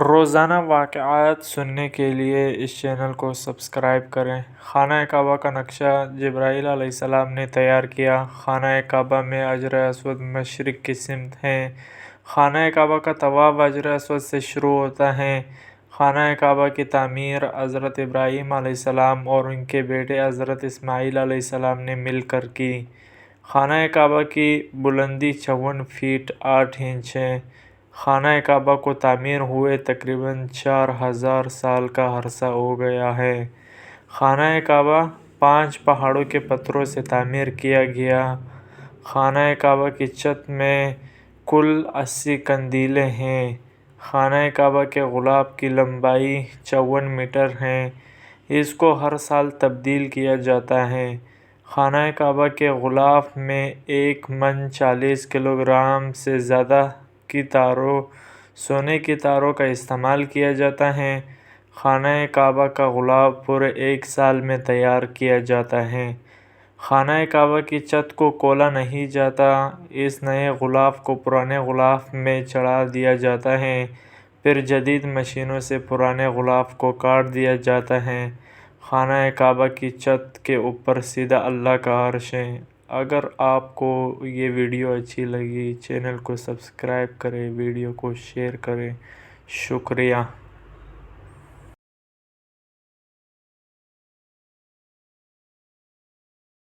روزانہ واقعات سننے کے لیے اس چینل کو سبسکرائب کریں۔ خانہ کعبہ کا نقشہ جبرائیل علیہ السلام نے تیار کیا۔ خانہ کعبہ میں حجر اسود مشرق کی سمت ہے۔ خانہ کعبہ کا طواف حجر اسود سے شروع ہوتا ہے۔ خانہ کعبہ کی تعمیر حضرت ابراہیم علیہ السلام اور ان کے بیٹے حضرت اسماعیل علیہ السلام نے مل کر کی۔ خانہ کعبہ کی بلندی 54 فٹ 8 انچ ہے۔ خانہ کعبہ کو تعمیر ہوئے تقریباً 4000 سال کا عرصہ ہو گیا ہے۔ خانہ کعبہ 5 پہاڑوں کے پتھروں سے تعمیر کیا گیا۔ خانہ کعبہ کی چھت میں کل 80 قندیلیں ہیں۔ خانہ کعبہ کے غلاف کی لمبائی 54 میٹر ہے۔ اس کو ہر سال تبدیل کیا جاتا ہے۔ خانہ کعبہ کے غلاف میں 1 من 40 کلوگرام سے زیادہ کی تاروں سونے کی تاروں کا استعمال کیا جاتا ہے۔ خانہ کعبہ کا غلاف پورے 1 سال میں تیار کیا جاتا ہے۔ خانہ کعبہ کی چھت کو کھولا نہیں جاتا۔ اس نئے غلاف کو پرانے غلاف میں چڑھا دیا جاتا ہے، پھر جدید مشینوں سے پرانے غلاف کو کاٹ دیا جاتا ہے۔ خانہ کعبہ کی چھت کے اوپر سیدھا اللہ کا عرش ہے۔ اگر آپ کو یہ ویڈیو اچھی لگی چینل کو سبسکرائب کریں، ویڈیو کو شیئر کریں۔ شکریہ۔